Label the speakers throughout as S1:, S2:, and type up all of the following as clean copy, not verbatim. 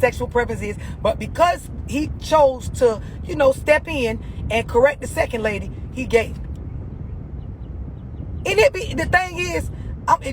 S1: sexual preference is. But because he chose to, step in and correct the second lady, he gay. And the thing is,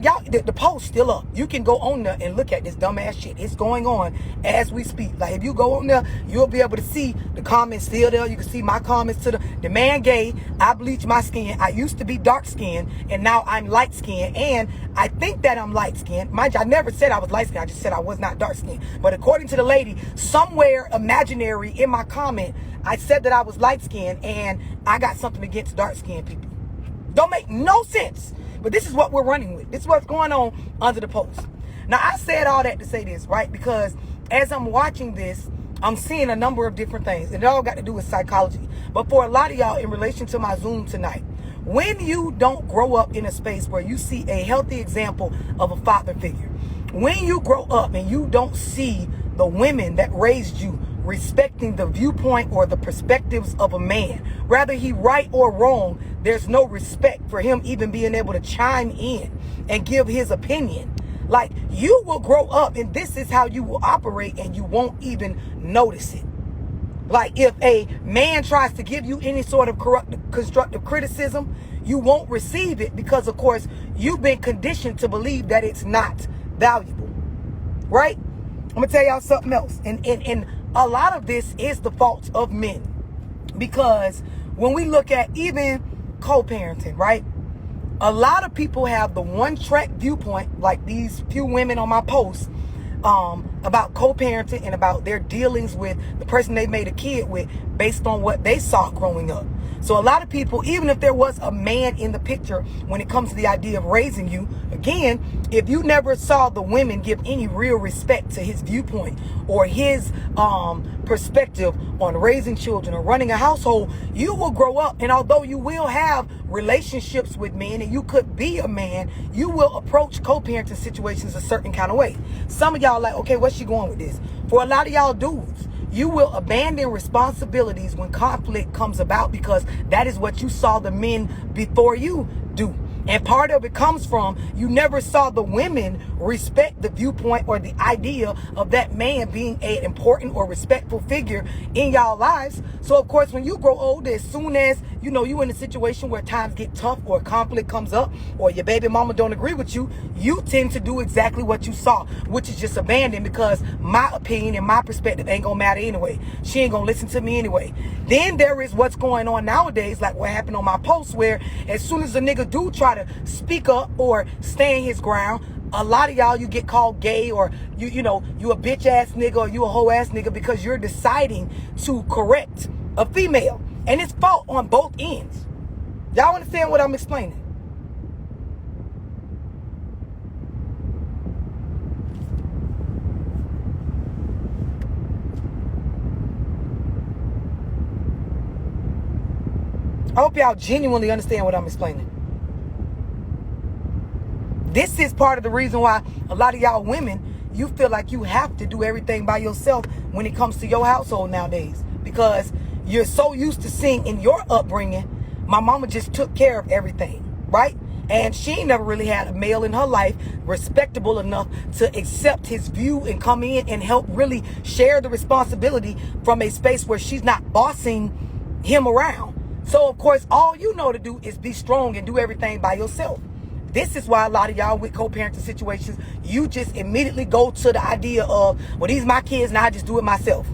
S1: y'all, the post still up. You can go on there and look at this dumbass shit. It's going on as we speak. Like, if you go on there, you'll be able to see the comments still there. You can see my comments to the man gay. I bleached my skin. I used to be dark skinned, and now I'm light skinned. And I think that I'm light skinned. Mind you, I never said I was light skinned. I just said I was not dark skinned. But according to the lady, somewhere imaginary in my comment, I said that I was light skinned, and I got something against dark skinned people. Don't make no sense. But this is what we're running with. This is what's going on under the post. Now, I said all that to say this, right? Because as I'm watching this, I'm seeing a number of different things. And it all got to do with psychology. But for a lot of y'all, in relation to my Zoom tonight, when you don't grow up in a space where you see a healthy example of a father figure, when you grow up and you don't see the women that raised you respecting the viewpoint or the perspectives of a man, whether he right or wrong, there's no respect for him even being able to chime in and give his opinion. Like, you will grow up and this is how you will operate, and you won't even notice it. Like, if a man tries to give you any sort of constructive criticism, you won't receive it because, of course, you've been conditioned to believe that it's not valuable, right? I'm gonna tell y'all something else, and a lot of this is the fault of men, because when we look at even co-parenting, right? A lot of people have the one-track viewpoint, like these few women on my post, about co-parenting and about their dealings with the person they made a kid with based on what they saw growing up. So a lot of people, even if there was a man in the picture when it comes to the idea of raising you, again, if you never saw the women give any real respect to his viewpoint or his perspective on raising children or running a household, you will grow up, and although you will have relationships with men and you could be a man, you will approach co-parenting situations a certain kind of way. Some of y'all like, okay, what's she going with this? For a lot of y'all dudes, you will abandon responsibilities when conflict comes about because that is what you saw the men before you do. And part of it comes from you never saw the women respect the viewpoint or the idea of that man being an important or respectful figure in y'all lives. So, of course, when you grow older, as soon as, you in a situation where times get tough or conflict comes up or your baby mama don't agree with you, you tend to do exactly what you saw, which is just abandon because my opinion and my perspective ain't gonna matter anyway. She ain't gonna listen to me anyway. Then there is what's going on nowadays, like what happened on my post, where as soon as a nigga do try to speak up or stand his ground, a lot of y'all, you get called gay or you a bitch ass nigga or you a hoe ass nigga because you're deciding to correct a female. And it's fault on both ends. Y'all understand what I'm explaining? I hope y'all genuinely understand what I'm explaining. This is part of the reason why a lot of y'all women, you feel like you have to do everything by yourself when it comes to your household nowadays. Because you're so used to seeing in your upbringing, my mama just took care of everything, right? And she never really had a male in her life respectable enough to accept his view and come in and help really share the responsibility from a space where she's not bossing him around. So, of course, all you know to do is be strong and do everything by yourself. This is why a lot of y'all with co-parenting situations, you just immediately go to the idea of, well, these my kids, now I just do it myself.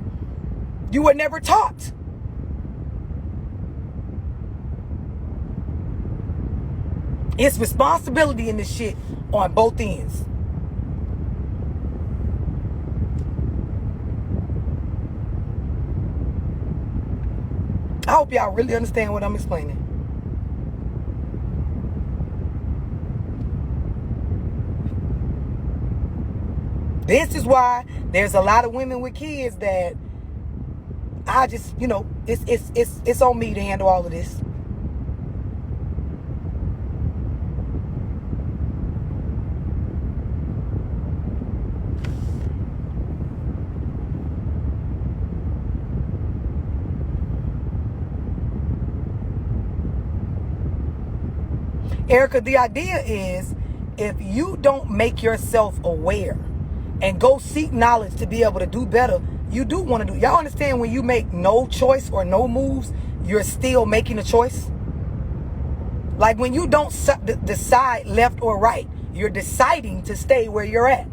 S1: You were never taught. It's responsibility in this shit on both ends. I hope y'all really understand what I'm explaining. This is why there's a lot of women with kids that I just, it's on me to handle all of this. Erica, the idea is if you don't make yourself aware and go seek knowledge to be able to do better, you do want to do. Y'all understand when you make no choice or no moves, you're still making a choice? Like when you don't decide left or right, you're deciding to stay where you're at.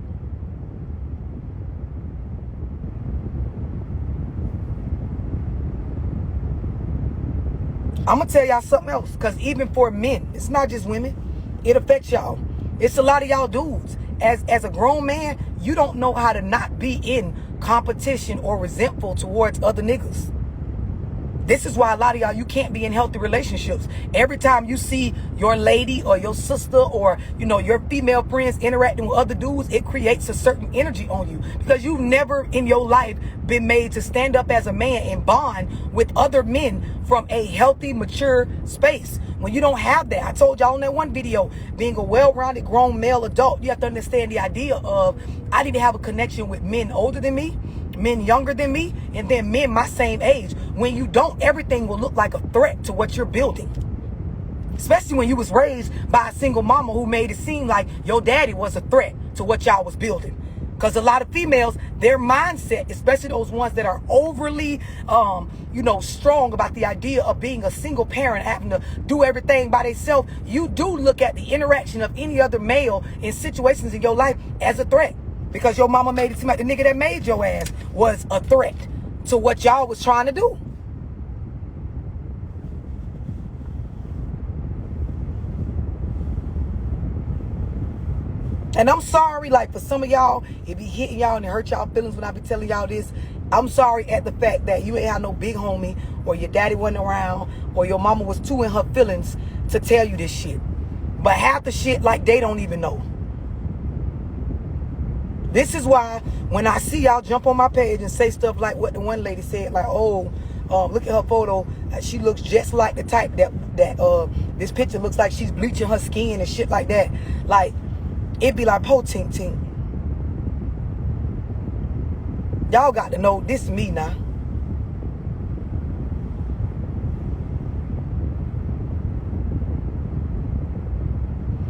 S1: I'm going to tell y'all something else, because even for men, it's not just women, it affects y'all. It's a lot of y'all dudes. As a grown man, you don't know how to not be in competition or resentful towards other niggas. This is why a lot of y'all, you can't be in healthy relationships. Every time you see your lady or your sister or, your female friends interacting with other dudes, it creates a certain energy on you, because you've never in your life been made to stand up as a man and bond with other men from a healthy, mature space. When you don't have that, I told y'all in that one video, being a well-rounded grown male adult, you have to understand the idea of, I need to have a connection with men older than me, men younger than me, and then men my same age. When you don't, everything will look like a threat to what you're building. Especially when you was raised by a single mama who made it seem like your daddy was a threat to what y'all was building. Because a lot of females, their mindset, especially those ones that are overly, strong about the idea of being a single parent, having to do everything by themselves, you do look at the interaction of any other male in situations in your life as a threat. Because your mama made it seem like the nigga that made your ass was a threat to what y'all was trying to do. And I'm sorry, like, for some of y'all, it be hitting y'all and it hurt y'all feelings when I be telling y'all this. I'm sorry at the fact that you ain't had no big homie, or your daddy wasn't around, or your mama was too in her feelings to tell you this shit. But half the shit, like, they don't even know. This is why when I see y'all jump on my page and say stuff like what the one lady said, like, look at her photo, she looks just like the type that this picture looks like she's bleaching her skin and shit like that. Like, it be like, po tink tink. Y'all got to know this is me now.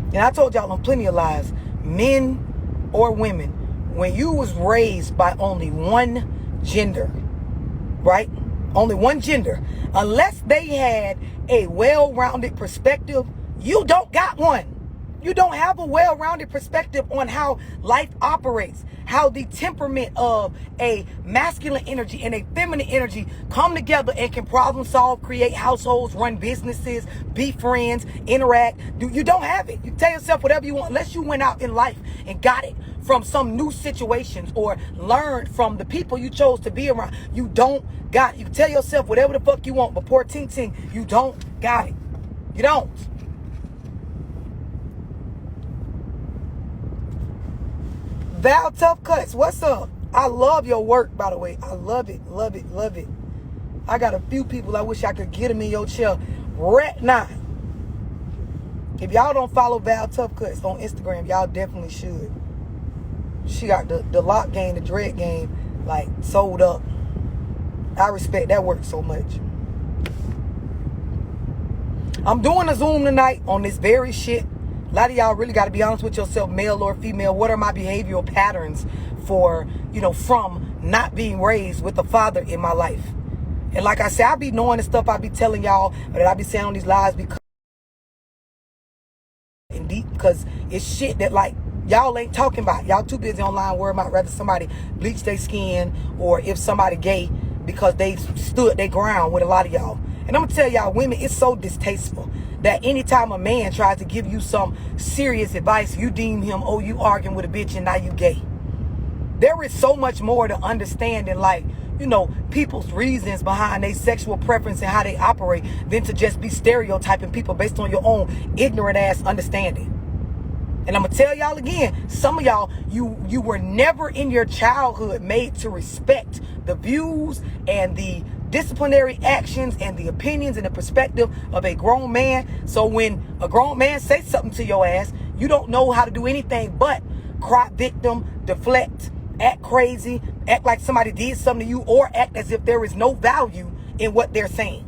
S1: And I told y'all on plenty of lies, men or women, when you was raised by only one gender, right? Only one gender, unless they had a well-rounded perspective, you don't got one. You don't have a well-rounded perspective on how life operates, how the temperament of a masculine energy and a feminine energy come together and can problem solve, create households, run businesses, be friends, interact. You don't have it. You tell yourself whatever you want, unless you went out in life and got it from some new situations or learned from the people you chose to be around. You don't got it. You can tell yourself whatever the fuck you want, but poor ting ting, you don't got it. You don't. Val Tough Cuts, what's up? I love your work, by the way. I love it, love it, love it. I got a few people I wish I could get them in your chair right now. If y'all don't follow Val Tough Cuts on Instagram, y'all definitely should. She got the lock game, the dread game, like, sold up. I respect that work so much. I'm doing a Zoom tonight on this very shit. A lot of y'all really got to be honest with yourself, male or female. What are my behavioral patterns for, from not being raised with a father in my life? And like I said, I be knowing the stuff I be telling y'all, but I be saying on these lives because deep, because it's shit that, like, y'all ain't talking about. Y'all too busy online worrying about whether somebody bleached their skin or if somebody gay, because they stood their ground with a lot of y'all. And I'm going to tell y'all, women, it's so distasteful that anytime a man tries to give you some serious advice, you deem him, oh, you arguing with a bitch and now you gay. There is so much more to understand than, like, people's reasons behind their sexual preference and how they operate than to just be stereotyping people based on your own ignorant ass understanding. And I'm going to tell y'all again, some of y'all, you were never in your childhood made to respect the views and the disciplinary actions and the opinions and the perspective of a grown man. So when a grown man says something to your ass, you don't know how to do anything but cry victim, deflect, act crazy, act like somebody did something to you, or act as if there is no value in what they're saying.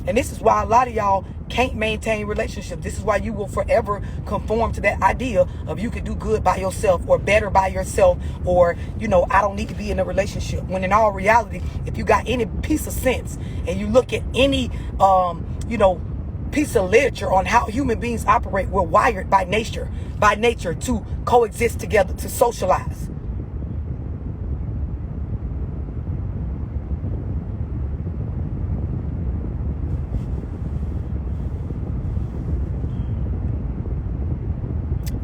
S1: And this is why a lot of y'all can't maintain relationships. This is why you will forever conform to that idea of you can do good by yourself or better by yourself, or, I don't need to be in a relationship. When in all reality, if you got any piece of sense and you look at any, piece of literature on how human beings operate, we're wired by nature to coexist together, to socialize.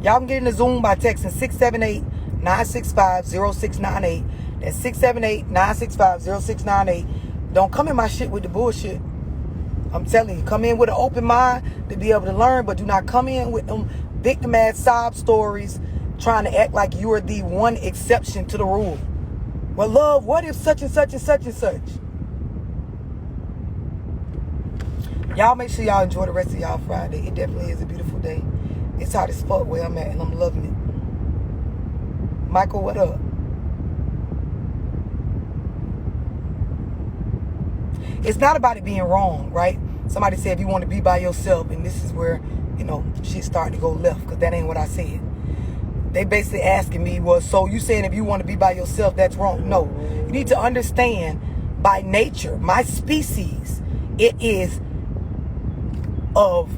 S1: Y'all can get in the Zoom by texting 678-965-0698. That's 678-965-0698. Don't come in my shit with the bullshit. I'm telling you, come in with an open mind to be able to learn, but do not come in with them victim ass sob stories trying to act like you are the one exception to the rule. Well, love, what if such and such and such and such? Y'all make sure y'all enjoy the rest of y'all Friday. It definitely is a beautiful day. It's hot as fuck where I'm at, and I'm loving it. Michael, what up? It's not about it being wrong, right? Somebody said if you want to be by yourself, and this is where, shit starting to go left, because that ain't what I said. They basically asking me, well, so you saying if you want to be by yourself, that's wrong? No. You need to understand, by nature, my species, it is of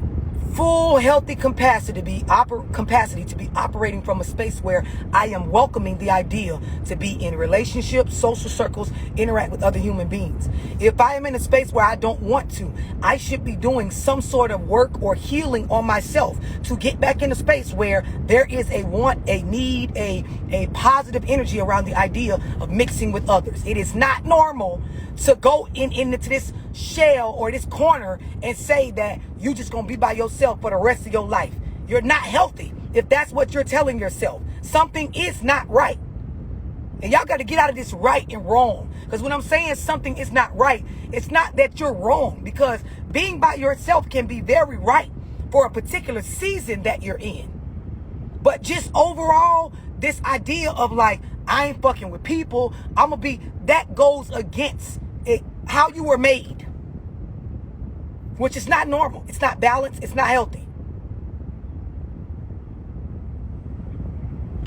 S1: full healthy capacity to be operating from a space where I am welcoming the idea to be in relationships, social circles, interact with other human beings. If I am in a space where I don't want to, I should be doing some sort of work or healing on myself to get back in a space where there is a want, a need, a positive energy around the idea of mixing with others. It is not normal to go into this shell or this corner and say that you just gonna be by yourself for the rest of your life. You're not healthy if that's what you're telling yourself. Something is not right. And y'all got to get out of this right and wrong. Because when I'm saying something is not right, it's not that you're wrong. Because being by yourself can be very right for a particular season that you're in. But just overall, this idea of like, I ain't fucking with people, that goes against how you were made. Which is not normal. It's not balanced. It's not healthy.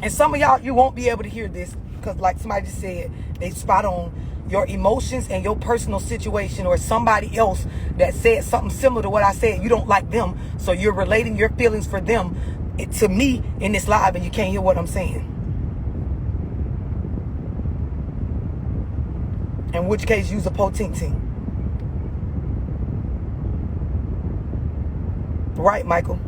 S1: And some of y'all, you won't be able to hear this because like somebody just said, they spot on your emotions and your personal situation, or somebody else that said something similar to what I said. You don't like them. So you're relating your feelings for them to me in this live, and you can't hear what I'm saying. In which case, use a potenting. Right, Michael?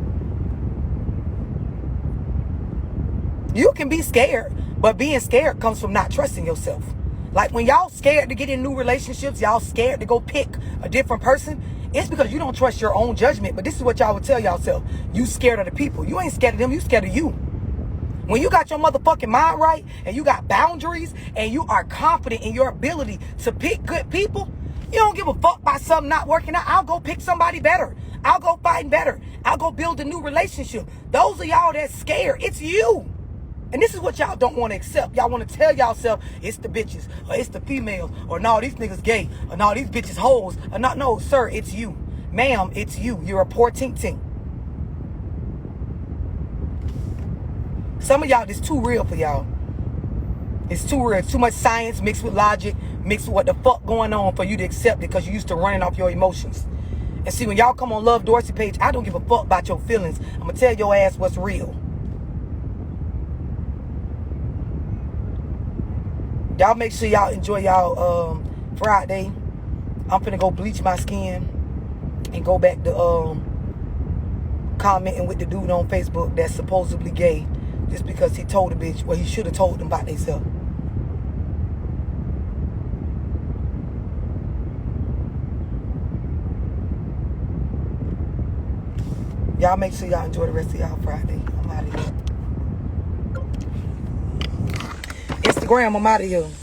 S1: You can be scared, but being scared comes from not trusting yourself. Like when y'all scared to get in new relationships, y'all scared to go pick a different person, it's because you don't trust your own judgment. But this is what y'all would tell yourself. You scared of the people. You ain't scared of them. You scared of you. When you got your motherfucking mind right and you got boundaries and you are confident in your ability to pick good people, you don't give a fuck about something not working out. I'll go pick somebody better. I'll go find better. I'll go build a new relationship. Those of y'all that's scared, it's you. And this is what y'all don't want to accept. Y'all want to tell y'allself it's the bitches, or it's the females, or no, these niggas gay, or no, these bitches hoes, or not. No, sir, it's you. Ma'am, it's you. You're a poor tink. Some of y'all, this too real for y'all. It's too real. It's too much science mixed with logic, mixed with what the fuck going on for you to accept it because you used to running off your emotions. And see, when y'all come on Love Dorsey page, I don't give a fuck about your feelings. I'm going to tell your ass what's real. Y'all make sure y'all enjoy y'all Friday. I'm finna go bleach my skin and go back to commenting with the dude on Facebook that's supposedly gay just because he told a bitch what he should have told them about themselves. Y'all make sure y'all enjoy the rest of y'all Friday. I'm out of here. Instagram, I'm out of here.